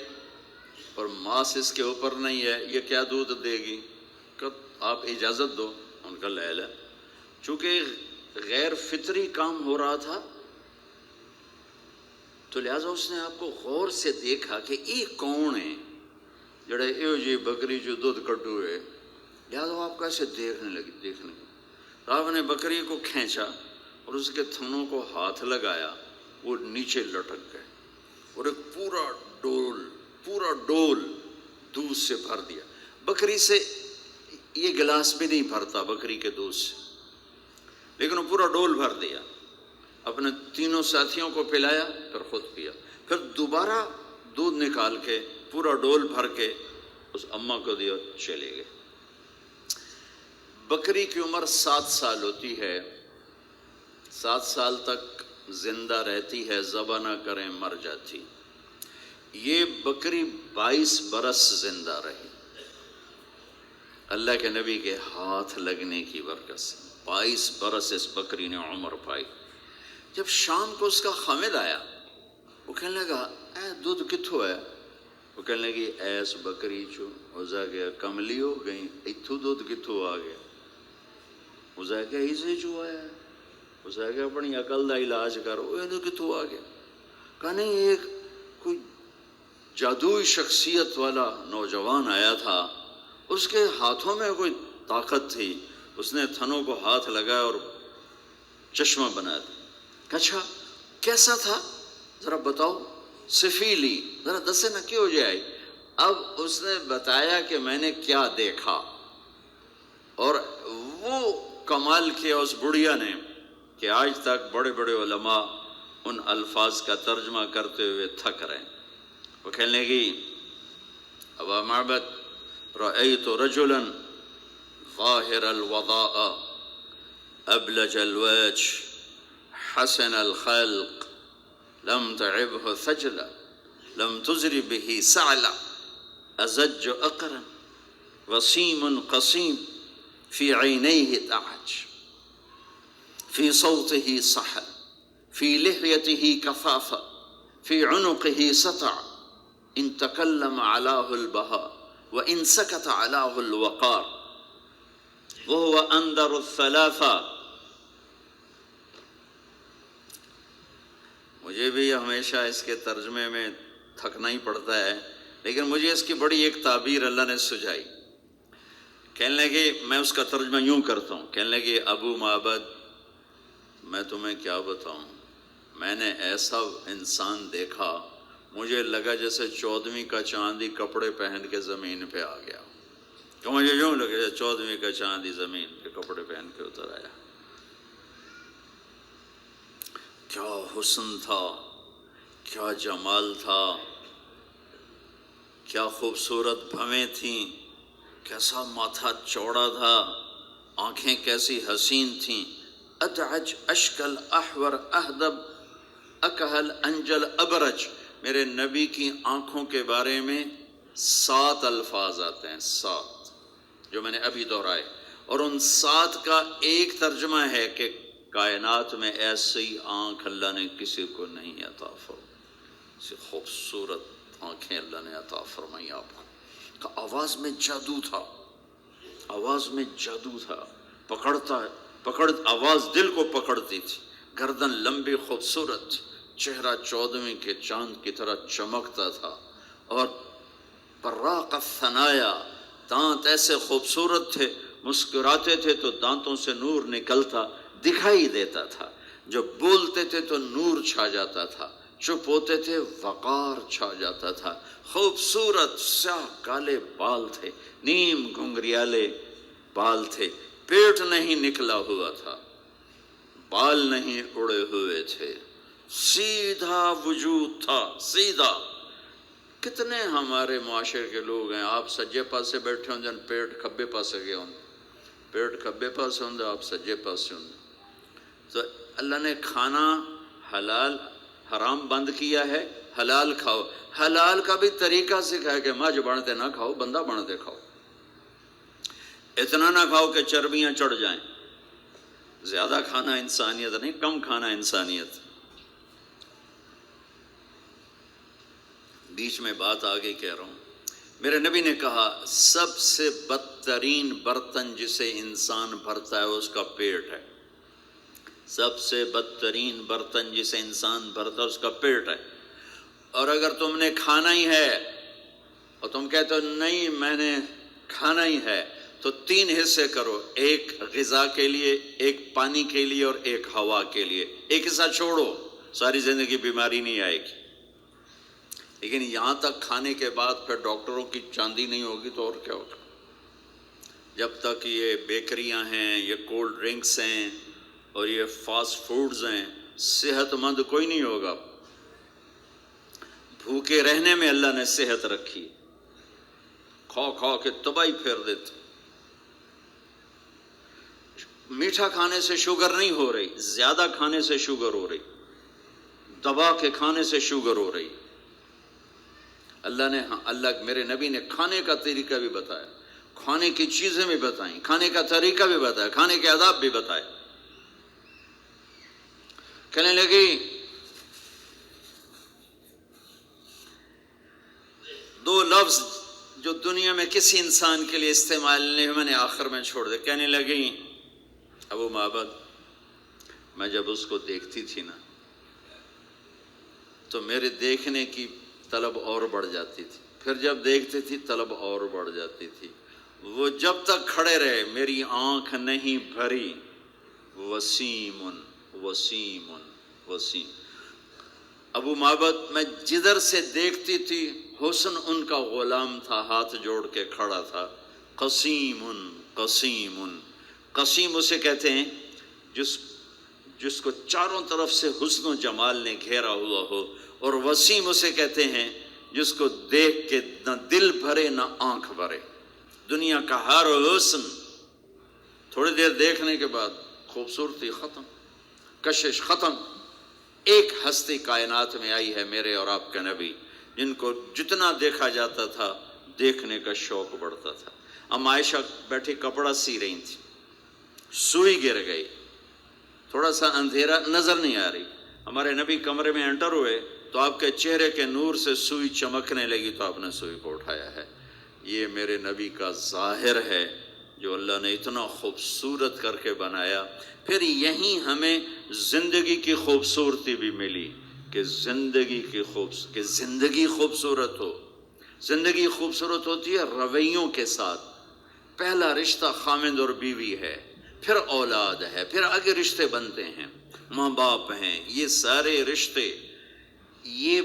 اور ماس اس کے اوپر نہیں ہے، یہ کیا دودھ دے گی؟ کہ آپ اجازت دو۔ ان کا لے لے، چونکہ غیر فطری کام ہو رہا تھا تو لہٰذا اس نے آپ کو غور سے دیکھا کہ یہ کون ہے جڑے ایو جی بکری جو دودھ کٹو ہے، لہٰذا آپ کیسے دیکھنے لگے۔ تو آپ نے بکری کو کھینچا اور اس کے تھنوں کو ہاتھ لگایا، وہ نیچے لٹک گئے اور ایک پورا ڈول دودھ سے بھر دیا۔ بکری سے یہ گلاس بھی نہیں بھرتا بکری کے دودھ سے، لیکن وہ پورا ڈول بھر دیا، اپنے تینوں ساتھیوں کو پلایا، پھر خود پیا، پھر دوبارہ دودھ نکال کے پورا ڈول بھر کے اس اماں کو دیا، چلے گئے۔ بکری کی عمر 7 سال ہوتی ہے، 7 سال تک زندہ رہتی ہے، ذبح نہ کریں مر جاتی۔ یہ بکری 22 برس زندہ رہی، اللہ کے نبی کے ہاتھ لگنے کی برکت سے 22 برس اس بکری نے عمر پائی۔ جب شام کو اس کا خامد آیا، وہ کہنے لگا اے دودھ کتھو ہے؟ وہ کہنے لگی ایس بکری چو اسا گیا کملی ہو گئی، اتھو دودھ کتھو آ گیا؟ اسا کہ اسے جو آیا ہے، اسا کہ اپنی عقل دا علاج کرو، یہ کتھو آ گیا؟ کہا نہیں، ایک کوئی جادوئی شخصیت والا نوجوان آیا تھا، اس کے ہاتھوں میں کوئی طاقت تھی، اس نے تھنوں کو ہاتھ لگایا اور چشمہ بنا دیا۔ اچھا کیسا تھا ذرا بتاؤ، سفیلی ذرا دسے نہ کیوں جائے۔ اب اس نے بتایا کہ میں نے کیا دیکھا، اور وہ کمال کیا اس بڑھیا نے کہ آج تک بڑے بڑے علماء ان الفاظ کا ترجمہ کرتے ہوئے تھک رہے ہیں۔ وہ کہنے لگی ابا معبد رأیت رجلا ظاہر الوضاء ابلج الوجه حسن الخلق لم تعبه ثجلا لم تزر به سعلا ازج اقرا وسيم قصيم في عينيه تعج في صوته صحل في لحيته كفافا في عنقه سطع إن تكلم علاه البهاء وإن سكت علاه الوقار وهو أندر الثلاثة. مجھے بھی ہمیشہ اس کے ترجمے میں تھکنا ہی پڑتا ہے، لیکن مجھے اس کی بڑی ایک تعبیر اللہ نے سجائی. کہنے لگے، میں اس کا ترجمہ یوں کرتا ہوں، کہنے لگے ابو معبد میں تمہیں کیا بتاؤں، میں نے ایسا انسان دیکھا مجھے لگا جیسے 14ویں کا چاندی کپڑے پہن کے زمین پہ آ گیا. کہ مجھے یوں لگا 14ویں کا چاندی زمین پہ کپڑے پہن کے اتر آیا. کیا حسن تھا، کیا جمال تھا، کیا خوبصورت بھویں تھیں، کیسا ماتھا چوڑا تھا، آنکھیں کیسی حسین تھیں. ادعج اشکل احور اہدب اکہل انجل ابرج. میرے نبی کی آنکھوں کے بارے میں 7 الفاظ آتے ہیں، 7 جو میں نے ابھی دہرائے، اور ان 7 کا ایک ترجمہ ہے کہ کائنات میں ایسی آنکھ اللہ نے کسی کو نہیں عطا فرمائی، ایسی خوبصورت آنکھیں اللہ نے عطا فرمائی آپ کو. کہ آواز میں جادو تھا، آواز میں جادو تھا، آواز دل کو پکڑتی تھی. گردن لمبی خوبصورت تھی، چہرہ 14ویں کے چاند کی طرح چمکتا تھا، اور براق الثنایا، دانت ایسے خوبصورت تھے، مسکراتے تھے تو دانتوں سے نور نکلتا دکھائی دیتا تھا، جب بولتے تھے تو نور چھا جاتا تھا، چپ ہوتے تھے وقار چھا جاتا تھا. خوبصورت سیاہ کالے بال تھے، نیم گھنگریالے بال تھے، پیٹ نہیں نکلا ہوا تھا، بال نہیں اڑے ہوئے تھے، سیدھا وجود تھا، سیدھا. کتنے ہمارے معاشرے کے لوگ ہیں، آپ سجے پاسے بیٹھے ہوں جن پیٹ کھبے پاسے گئے ہوں، پیٹ کھبے پاسے ہوں آپ سجے پاسے ہوں. تو اللہ نے کھانا حلال حرام بند کیا ہے، حلال کھاؤ. حلال کا بھی طریقہ سکھایا کہ ماج بنتے نہ کھاؤ، بندہ بنتے کھاؤ. اتنا نہ کھاؤ کہ چربیاں چڑھ جائیں. زیادہ کھانا انسانیت نہیں، کم کھانا انسانیت. بیچ میں بات آگے کہہ رہا ہوں. میرے نبی نے کہا سب سے بدترین برتن جسے انسان بھرتا ہے اس کا پیٹ ہے. سب سے بدترین برتن جسے انسان بھرتا ہے اس کا پیٹ ہے. اور اگر تم نے کھانا ہی ہے اور تم کہتے ہو نہیں میں نے کھانا ہی ہے، تو 3 حصے کرو، ایک غذا کے لیے، ایک پانی کے لیے، اور ایک ہوا کے لیے. ایک حصہ چھوڑو، ساری زندگی بیماری نہیں آئے گی. لیکن یہاں تک کھانے کے بعد پھر ڈاکٹروں کی چاندی نہیں ہوگی تو اور کیا ہوگا. جب تک یہ بیکریاں ہیں، یہ کولڈ ڈرنکس ہیں اور یہ فاسٹ فوڈز ہیں، صحت مند کوئی نہیں ہوگا. بھوکے رہنے میں اللہ نے صحت رکھی، کھا کھا کے تباہی پھیر دیتے. میٹھا کھانے سے شوگر نہیں ہو رہی، زیادہ کھانے سے شوگر ہو رہی، دبا کے کھانے سے شوگر ہو رہی. اللہ میرے نبی نے کھانے کا طریقہ بھی بتایا، کھانے کی چیزیں بھی بتائیں، کھانے کا طریقہ بھی بتایا، کھانے کے آداب بھی بتائے. کہنے لگی 2 لفظ جو دنیا میں کسی انسان کے لیے استعمال نہیں، میں نے آخر میں چھوڑ دے. کہنے لگی ابو معبد میں جب اس کو دیکھتی تھی نا تو میرے دیکھنے کی طلب اور بڑھ جاتی تھی، پھر جب دیکھتی تھی طلب اور بڑھ جاتی تھی. وہ جب تک کھڑے رہے میری آنکھ نہیں بھری. وسیم وسیم وسیم. ابو معبد میں جدھر سے دیکھتی تھی حسن ان کا غلام تھا، ہاتھ جوڑ کے کھڑا تھا. قسیم قسیم. قسیم اسے کہتے ہیں جس کو چاروں طرف سے حسن و جمال نے گھیرا ہوا ہو، اور وسیم اسے کہتے ہیں جس کو دیکھ کے نہ دل بھرے نہ آنکھ بھرے. دنیا کا ہر حسن تھوڑی دیر دیکھنے کے بعد خوبصورتی ختم، کشش ختم۔ ایک ہستی کائنات میں آئی ہے میرے اور آپ کے نبی، جن کو جتنا دیکھا جاتا تھا دیکھنے کا شوق بڑھتا تھا۔ ام عائشہ بیٹھی کپڑا سی رہی تھی، سوئی گر گئی، تھوڑا سا اندھیرا نظر نہیں آ رہی، ہمارے نبی کمرے میں انٹر ہوئے تو آپ کے چہرے کے نور سے سوئی چمکنے لگی تو آپ نے سوئی کو اٹھایا ہے۔ یہ میرے نبی کا ظاہر ہے جو اللہ نے اتنا خوبصورت کر کے بنایا۔ پھر یہیں ہمیں زندگی کی خوبصورتی بھی ملی کہ زندگی خوبصورت ہو۔ زندگی خوبصورت ہوتی ہے رویوں کے ساتھ۔ پہلا رشتہ خامند اور بیوی ہے، پھر اولاد ہے، پھر آگے رشتے بنتے ہیں، ماں باپ ہیں، یہ سارے رشتے یہ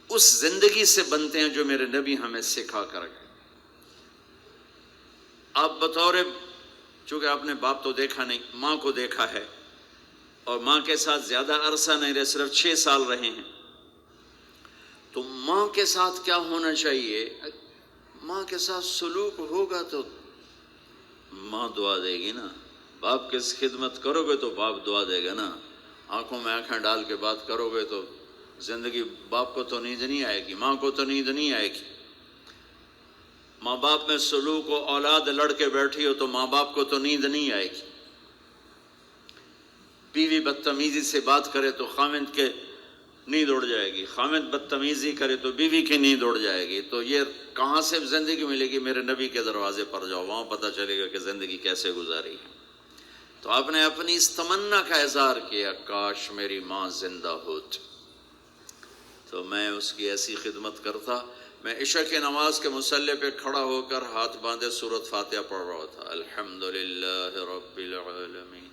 اس زندگی سے بنتے ہیں جو میرے نبی ہمیں سکھا کر گئے۔ آپ بطور، چونکہ آپ نے باپ تو دیکھا نہیں، ماں کو دیکھا ہے، اور ماں کے ساتھ زیادہ عرصہ نہیں رہے، صرف 6 سال رہے ہیں، تو ماں کے ساتھ کیا ہونا چاہیے؟ ماں کے ساتھ سلوک ہوگا تو ماں دعا دے گی نا۔ باپ کی خدمت کرو گے تو باپ دعا دے گا نا۔ آنکھوں میں آنکھیں ڈال کے بات کرو گے تو زندگی، باپ کو تو نیند نہیں آئے گی، ماں کو تو نیند نہیں آئے گی۔ ماں باپ میں سلوک و اولاد لڑ کے بیٹھی ہو تو ماں باپ کو تو نیند نہیں آئے گی۔ بیوی بدتمیزی سے بات کرے تو خامند کے نیند اڑ جائے گی، خامند بدتمیزی کرے تو بیوی کی نیند اڑ جائے گی۔ تو یہ کہاں سے زندگی ملے گی؟ میرے نبی کے دروازے پر جاؤ، وہاں پتہ چلے گا کہ زندگی کیسے گزاری ہے۔ تو آپ نے اپنی اس تمنا کا اظہار کیا، کاش میری ماں زندہ ہوتی تو میں اس کی ایسی خدمت کرتا۔ میں عشاء کی نماز کے مصلی پہ کھڑا ہو کر ہاتھ باندھے سورۃ فاتحہ پڑھ رہا تھا، الحمدللہ رب العالمین۔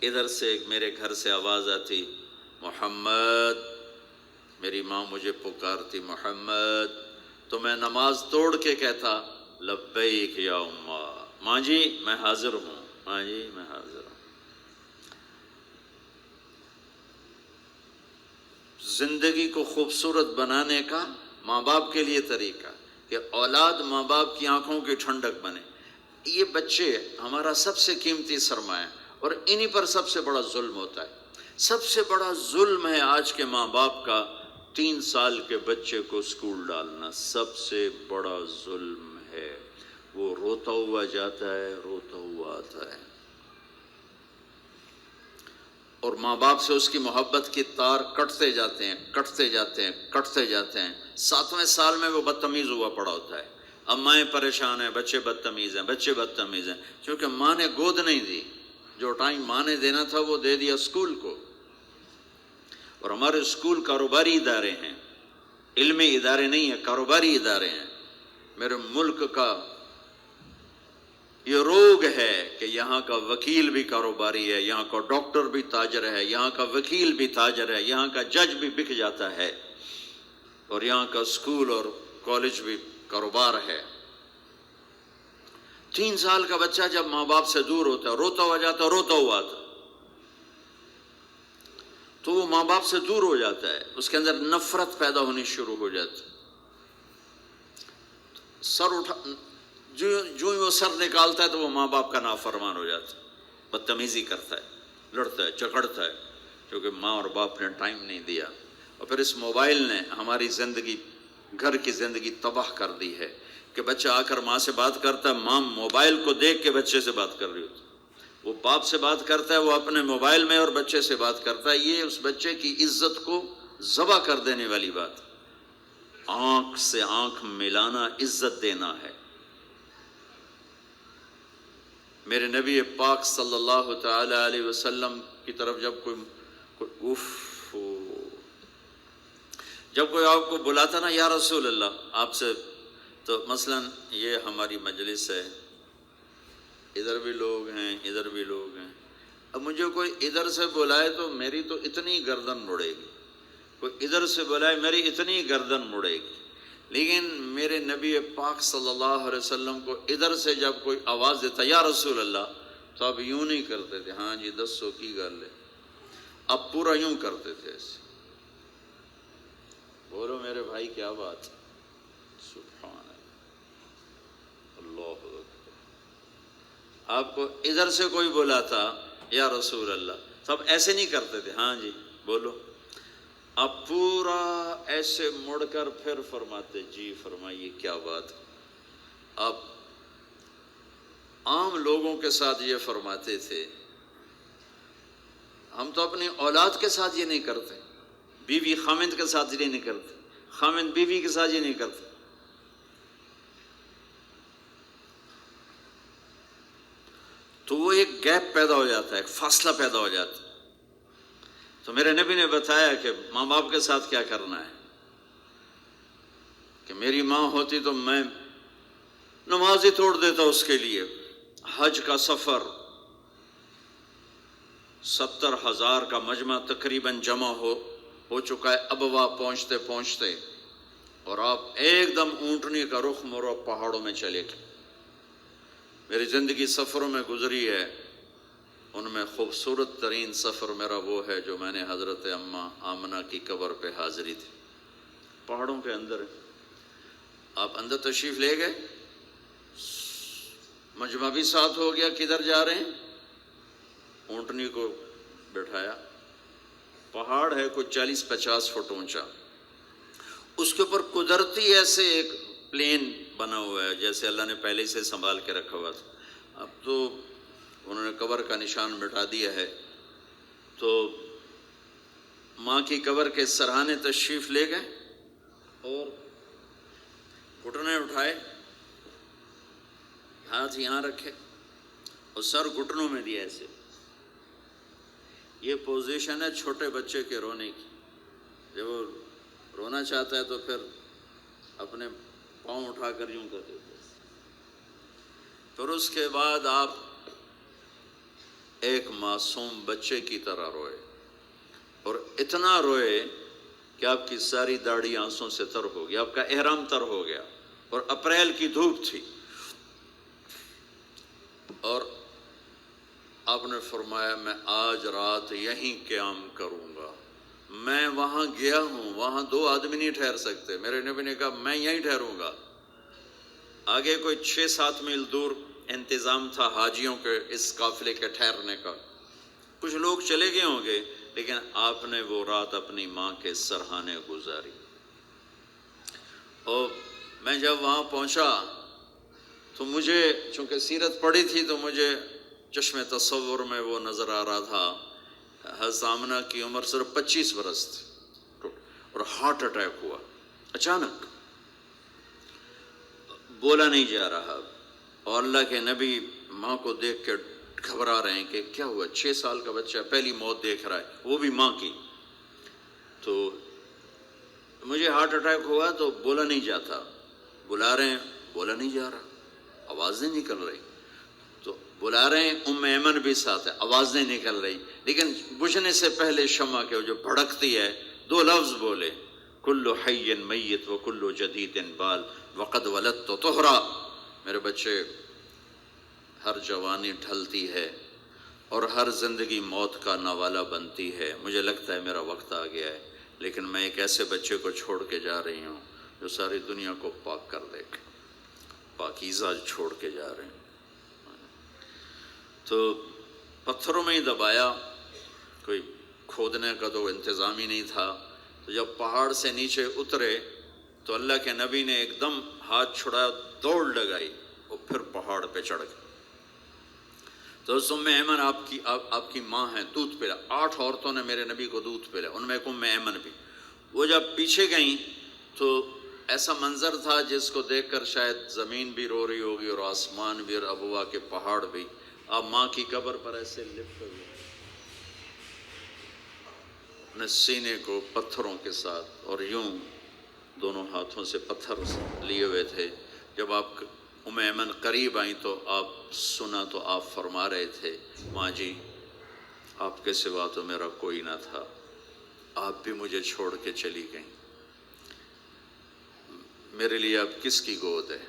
ادھر سے میرے گھر سے آواز آتی، محمد، میری ماں مجھے پکارتی محمد، تو میں نماز توڑ کے کہتا لبیک یا اماں، ماں جی میں حاضر ہوں، ماں جی میں حاضر ہوں۔ زندگی کو خوبصورت بنانے کا ماں باپ کے لیے طریقہ کہ اولاد ماں باپ کی آنکھوں کی ٹھنڈک بنے۔ یہ بچے ہمارا سب سے قیمتی سرمایہ، اور انہی پر سب سے بڑا ظلم ہوتا ہے۔ سب سے بڑا ظلم ہے آج کے ماں باپ کا 3 سال کے بچے کو اسکول ڈالنا، سب سے بڑا ظلم ہے۔ وہ روتا ہوا جاتا ہے، روتا ہوا آتا ہے، اور ماں باپ سے اس کی محبت کی تار کٹتے جاتے ہیں، کٹتے جاتے ہیں، کٹتے جاتے ہیں۔ 7ویں سال میں وہ بدتمیز ہوا پڑا ہوتا ہے۔ اب مائیں پریشان ہیں، بچے بدتمیز ہیں، بچے بدتمیز ہیں، کیونکہ ماں نے گود نہیں دی۔ جو ٹائم ماں نے دینا تھا وہ دے دیا اسکول کو۔ اور ہمارے اسکول کاروباری ادارے ہیں، علمی ادارے نہیں ہیں، کاروباری ادارے ہیں۔ میرے ملک کا یہ روگ ہے کہ یہاں کا وکیل بھی کاروباری ہے، یہاں کا ڈاکٹر بھی تاجر ہے، یہاں کا وکیل بھی تاجر ہے، یہاں کا جج بھی بک جاتا ہے، اور یہاں کا اسکول اور کالج بھی کاروبار ہے۔ 3 سال کا بچہ جب ماں باپ سے دور ہوتا ہے، روتا ہوا جاتا، روتا ہوا آتا، تو وہ ماں باپ سے دور ہو جاتا ہے، اس کے اندر نفرت پیدا ہونی شروع ہو جاتی۔ سر اٹھا، جو ہی وہ سر نکالتا ہے تو وہ ماں باپ کا نافرمان ہو جاتا ہے، بدتمیزی کرتا ہے، لڑتا ہے، جھگڑتا ہے، کیونکہ ماں اور باپ نے ٹائم نہیں دیا۔ اور پھر اس موبائل نے ہماری زندگی، گھر کی زندگی تباہ کر دی ہے کہ بچہ آ کر ماں سے بات کرتا ہے، ماں موبائل کو دیکھ کے بچے سے بات کر رہی ہوتی ہے، وہ باپ سے بات کرتا ہے، وہ اپنے موبائل میں اور بچے سے بات کرتا ہے۔ یہ اس بچے کی عزت کو ذبح کر دینے والی بات۔ آنکھ سے آنکھ ملانا عزت دینا ہے۔ میرے نبی پاک صلی اللہ تعالی علیہ وسلم کی طرف جب جب کوئی آپ کو بلاتا نا یا رسول اللہ آپ سے، تو مثلا یہ ہماری مجلس ہے، ادھر بھی لوگ ہیں، ادھر بھی لوگ ہیں، اب مجھے کوئی ادھر سے بلائے تو میری تو اتنی گردن مڑے گی، کوئی ادھر سے بلائے میری اتنی گردن مڑے گی، لیکن میرے نبی پاک صلی اللہ علیہ وسلم کو ادھر سے جب کوئی آواز دیتا یا رسول اللہ، تو آپ یوں نہیں کرتے تھے، ہاں جی دسو کی گل ہے، آپ پورا یوں کرتے تھے ایسے۔ بولو میرے بھائی کیا بات، سبحان اللہ، اللہ اکبر۔ آپ کو ادھر سے کوئی بولا تھا یا رسول اللہ، سب ایسے نہیں کرتے تھے، ہاں جی بولو، آپ پورا ایسے مڑ کر پھر فرماتے جی فرمائیے کیا بات۔ آپ عام لوگوں کے ساتھ یہ فرماتے تھے، ہم تو اپنی اولاد کے ساتھ یہ نہیں کرتے، بیوی خامند کے ساتھ یہ نہیں کرتے، خامند بیوی کے ساتھ یہ نہیں کرتے۔ تو وہ ایک گیپ پیدا ہو جاتا ہے، ایک فاصلہ پیدا ہو جاتا ہے۔ تو میرے نبی نے بتایا کہ ماں باپ کے ساتھ کیا کرنا ہے، کہ میری ماں ہوتی تو میں نماز ہی توڑ دیتا اس کے لیے۔ حج کا سفر 70,000 کا مجمع تقریباً جمع ہو چکا ہے ابوا پہنچتے پہنچتے، اور آپ ایک دم اونٹنی کا رخ موڑو پہاڑوں میں چلے گئے۔ میری زندگی سفروں میں گزری ہے، ان میں خوبصورت ترین سفر میرا وہ ہے جو میں نے حضرت اماں آمنہ کی قبر پہ حاضری تھی، پہاڑوں کے اندر۔ آپ اندر تشریف لے گئے، مجمع بھی ساتھ ہو گیا، کدھر جا رہے ہیں؟ اونٹنی کو بٹھایا، پہاڑ ہے کوئی 40-50 فٹ اونچا، اس کے اوپر قدرتی ایسے ایک پلین بنا ہوا ہے جیسے اللہ نے پہلے سے سنبھال کے رکھا ہوا تھا۔ اب تو انہوں نے قبر کا نشان مٹا دیا ہے۔ تو ماں کی قبر کے سرہانے تشریف لے گئے اور گھٹنے اٹھائے، ہاتھ یہاں رکھے اور سر گھٹنوں میں دیا ایسے۔ یہ پوزیشن ہے چھوٹے بچے کے رونے کی، جب وہ رونا چاہتا ہے تو پھر اپنے پاؤں اٹھا کر یوں کر دیتے۔ پھر اس کے بعد آپ ایک معصوم بچے کی طرح روئے، اور اتنا روئے کہ آپ کی ساری داڑھی آنسوں سے تر ہو گئی، آپ کا احرام تر ہو گیا، اور اپریل کی دھوپ تھی، اور آپ نے فرمایا میں آج رات یہیں قیام کروں گا۔ میں وہاں گیا ہوں، وہاں 2 آدمی نہیں ٹھہر سکتے۔ میرے نبی نے کہا میں یہیں ٹھہروں گا۔ آگے کوئی 6-7 میل دور انتظام تھا حاجیوں کے اس قافلے کے ٹھہرنے کا، کچھ لوگ چلے گئے ہوں گے، لیکن آپ نے وہ رات اپنی ماں کے سرہانے گزاری۔ اور میں جب وہاں پہنچا تو مجھے چونکہ سیرت پڑھی تھی تو مجھے چشم تصور میں وہ نظر آ رہا تھا، حضرت آمنہ کی عمر صرف 25 برس تھی، اور ہارٹ اٹیک ہوا اچانک، بولا نہیں جا رہا، اور اللہ کے نبی ماں کو دیکھ کے گھبرا رہے ہیں کہ کیا ہوا، 6 سال کا بچہ پہلی موت دیکھ رہا ہے، وہ بھی ماں کی۔ تو مجھے ہارٹ اٹیک ہوا تو بولا نہیں جاتا، بلا رہے ہیں بولا نہیں جا رہا، آواز نہیں نکل رہی، تو بلا رہے ہیں ام ایمن بھی ساتھ ہے، آواز نہیں نکل رہی، لیکن بجھنے سے پہلے شمع کے جو بھڑکتی ہے 2 لفظ بولے، کل حی میت و کل جدید بال وقد ولدت طہرا۔ میرے بچے، ہر جوانی ڈھلتی ہے اور ہر زندگی موت کا نوالا بنتی ہے، مجھے لگتا ہے میرا وقت آ گیا ہے، لیکن میں ایک ایسے بچے کو چھوڑ کے جا رہی ہوں جو ساری دنیا کو پاک کر دے گا، پاکیزہ چھوڑ کے جا رہے ہیں۔ تو پتھروں میں ہی دبایا، کوئی کھودنے کا تو انتظام ہی نہیں تھا۔ تو جب پہاڑ سے نیچے اترے تو اللہ کے نبی نے ایک دم ہاتھ چھڑایا، دوڑ لگائی اور پھر پہاڑ پہ چڑھ گئے۔ تو ام ایمن آپ کی ماں ہے، دودھ پلا، 8 عورتوں نے میرے نبی کو دودھ پلا، ان میں ایک ام ایمن بھی۔ وہ جب پیچھے گئیں تو ایسا منظر تھا جس کو دیکھ کر شاید زمین بھی رو رہی ہوگی اور آسمان بھی اور ابوا کے پہاڑ بھی۔ آپ ماں کی قبر پر ایسے لپٹ ہوئے، اپنے سینے کو پتھروں کے ساتھ اور یوں دونوں ہاتھوں سے پتھر لیے ہوئے تھے۔ جب آپ ام ایمن قریب آئیں تو آپ سنا تو آپ فرما رہے تھے، ماں جی آپ کے سوا تو میرا کوئی نہ تھا، آپ بھی مجھے چھوڑ کے چلی گئیں، میرے لیے اب کس کی گود ہے؟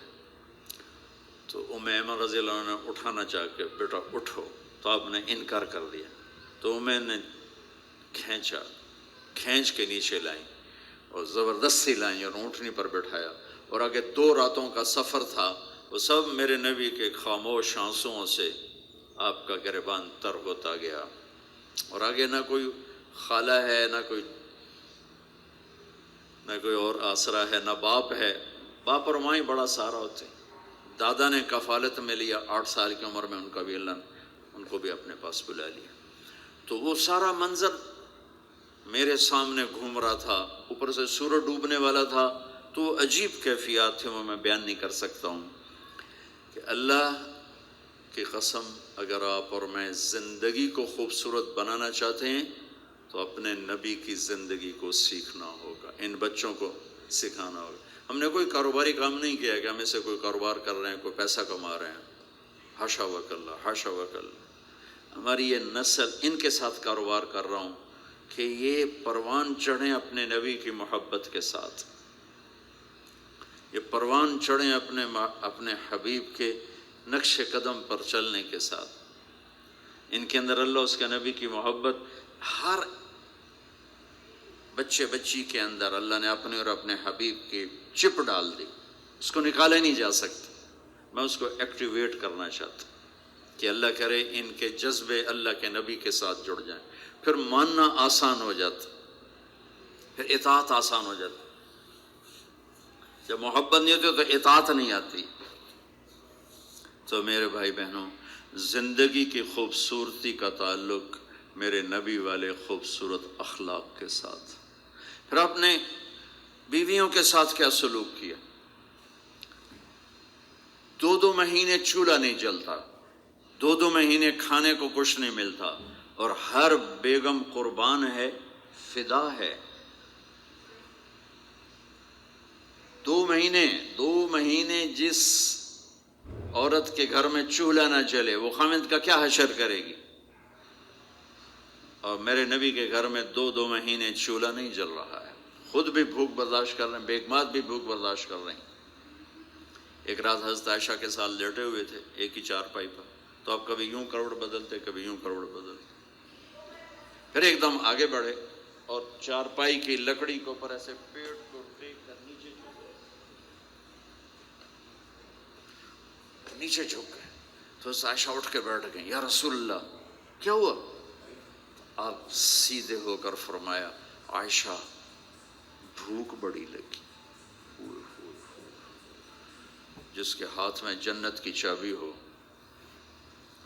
تو ام ایمن رضی اللہ عنہ نے اٹھانا چاہ کے، بیٹا اٹھو، تو آپ نے انکار کر دیا۔ تو ام نے کھینچ کے نیچے لائیں اور زبردستی لائیں اور اونٹنی پر بٹھایا، اور آگے 2 راتوں کا سفر تھا، وہ سب میرے نبی کے خاموش آنسوؤں سے آپ کا گریبان تر ہوتا گیا، اور آگے نہ کوئی خالہ ہے، نہ کوئی اور آسرا ہے، نہ باپ ہے. باپ اور ماں ہی بڑا سہارا ہوتے ہیں. دادا نے کفالت میں لیا 8 سال کی عمر میں، ان کا بھی اللہ نے ان کو بھی اپنے پاس بلا لیا. تو وہ سارا منظر میرے سامنے گھوم رہا تھا، اوپر سے سورج ڈوبنے والا تھا، تو عجیب کیفیات تھے، وہ میں بیان نہیں کر سکتا ہوں. کہ اللہ کی قسم، اگر آپ اور میں زندگی کو خوبصورت بنانا چاہتے ہیں تو اپنے نبی کی زندگی کو سیکھنا ہوگا، ان بچوں کو سکھانا ہوگا. ہم نے کوئی کاروباری کام نہیں کیا ہے کہ ہم اسے کوئی کاروبار کر رہے ہیں، کوئی پیسہ کما رہے ہیں. حاشا وکلا، حاشا وکلا. ہماری یہ نسل ان کے ساتھ کاروبار کر رہا ہوں کہ یہ پروان چڑھیں اپنے نبی کی محبت کے ساتھ، یہ پروان چڑھیں اپنے حبیب کے نقش قدم پر چلنے کے ساتھ. ان کے اندر اللہ، اس کے نبی کی محبت، ہر بچے بچی کے اندر اللہ نے اپنے اور اپنے حبیب کی چپ ڈال دی، اس کو نکالا نہیں جا سکتا. میں اس کو ایکٹیویٹ کرنا چاہتا ہوں کہ اللہ کرے ان کے جذبے اللہ کے نبی کے ساتھ جڑ جائیں. پھر ماننا آسان ہو جاتا، پھر اطاعت آسان ہو جاتی. جب محبت نہیں ہوتی تو اطاعت نہیں آتی. تو میرے بھائی بہنوں، زندگی کی خوبصورتی کا تعلق میرے نبی والے خوبصورت اخلاق کے ساتھ. پھر آپ نے بیویوں کے ساتھ کیا سلوک کیا؟ 2 مہینے چولہا نہیں جلتا، 2 مہینے کھانے کو کچھ نہیں ملتا، اور ہر بیگم قربان ہے، فدا ہے. 2 مہینے جس عورت کے گھر میں چولہا نہ چلے، وہ خامد کا کیا حشر کرے گی؟ اور میرے نبی کے گھر میں 2 مہینے چولہا نہیں جل رہا ہے، خود بھی بھوک برداشت کر رہے ہیں، بیگمات بھی بھوک برداشت کر رہے ہیں. ایک رات حضرت عائشہ کے ساتھ لیٹے ہوئے تھے ایک ہی چارپائی پر، تو آپ کبھی یوں کروڑ بدلتے، کبھی یوں کروڑ بدلتے. پھر ایک دم آگے بڑھے اور چارپائی کی لکڑی کے اوپر ایسے پیٹ کو ٹیک کر نیچے جھک گئے. تو عائشہ اٹھ کے بیٹھ گئیں، یا رسول اللہ کیا ہوا؟ آپ سیدھے ہو کر فرمایا، عائشہ بھوک بڑی لگی. جس کے ہاتھ میں جنت کی چابی ہو،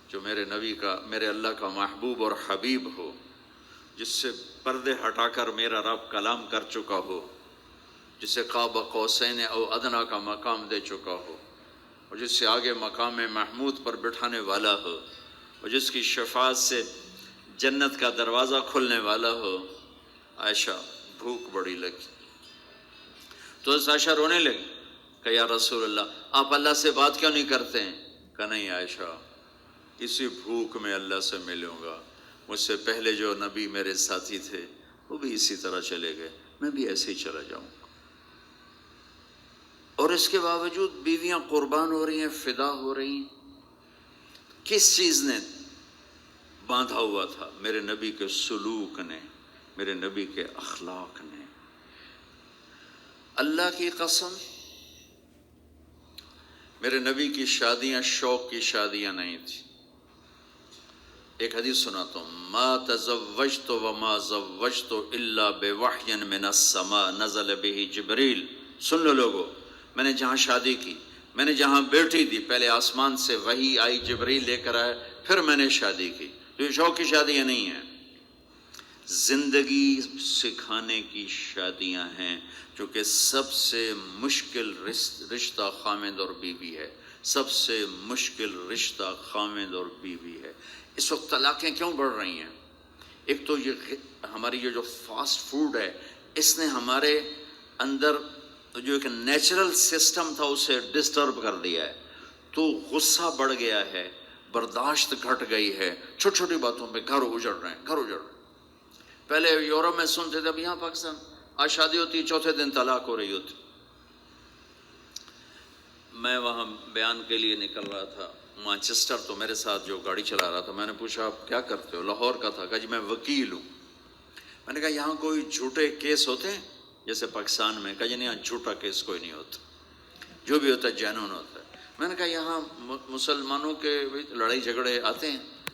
جو میرے نبی کا، میرے اللہ کا محبوب اور حبیب ہو، جس سے پردے ہٹا کر میرا رب کلام کر چکا ہو، جسے قاب قوسین او ادنیٰ کا مقام دے چکا ہو، اور جس سے آگے مقام محمود پر بٹھانے والا ہو، اور جس کی شفاعت سے جنت کا دروازہ کھلنے والا ہو. عائشہ بھوک بڑی لگی. تو عائشہ رونے لگی کہ یا رسول اللہ، آپ اللہ سے بات کیوں نہیں کرتے ہیں؟ کہ نہیں عائشہ، اسی بھوک میں اللہ سے ملوں گا. مجھ سے پہلے جو نبی میرے ساتھی تھے وہ بھی اسی طرح چلے گئے، میں بھی ایسے ہی چلا جاؤں گا. اور اس کے باوجود بیویاں قربان ہو رہی ہیں، فدا ہو رہی ہیں. کس چیز نے باندھا ہوا تھا؟ میرے نبی کے سلوک نے، میرے نبی کے اخلاق نے. اللہ کی قسم، میرے نبی کی شادیاں شوق کی شادیاں نہیں تھی. ایک حدیث سناتا ہوں، ما تزوجت وما زوجت الا بوحی من السماء نزل به جبریل. سن لو لوگو، میں نے جہاں شادی کی، میں نے جہاں بیٹھی دی، پہلے آسمان سے وحی آئی، جبریل لے کر آئے، پھر میں نے شادی کی. تو یہ شوق کی شادیاں نہیں ہیں، زندگی سکھانے کی شادیاں ہیں. چونکہ سب سے مشکل رشتہ خامد اور بیوی ہے، سب سے مشکل رشتہ خامد اور بیوی ہے. اس وقت طلاقیں کیوں بڑھ رہی ہیں؟ ایک تو یہ ہماری یہ جو فاسٹ فوڈ ہے، اس نے ہمارے اندر جو ایک نیچرل سسٹم تھا اسے ڈسٹرب کر دیا ہے. تو غصہ بڑھ گیا ہے، برداشت گھٹ گئی ہے، چھوٹی چھوٹی باتوں پہ گھر اجڑ رہے ہیں، گھر اجڑ رہے ہیں. پہلے یورپ میں سنتے تھے، اب یہاں پاکستان آج شادی ہوتی، چوتھے دن طلاق ہو رہی ہوتی. میں وہاں بیان کے لیے نکل رہا تھا مانچسٹر، تو میرے ساتھ جو گاڑی چلا رہا تھا، میں نے پوچھا آپ کیا کرتے ہو؟ لاہور کا تھا. کہا جی میں وکیل ہوں. میں نے کہا یہاں کوئی جھوٹے کیس ہوتے ہیں جیسے پاکستان میں؟ کہا جی نہیں، یہاں جھوٹا کیس کوئی نہیں ہوتا، جو بھی ہوتا ہے جینون ہوتا ہے. میں نے کہا یہاں مسلمانوں کے بھی لڑائی جھگڑے آتے ہیں؟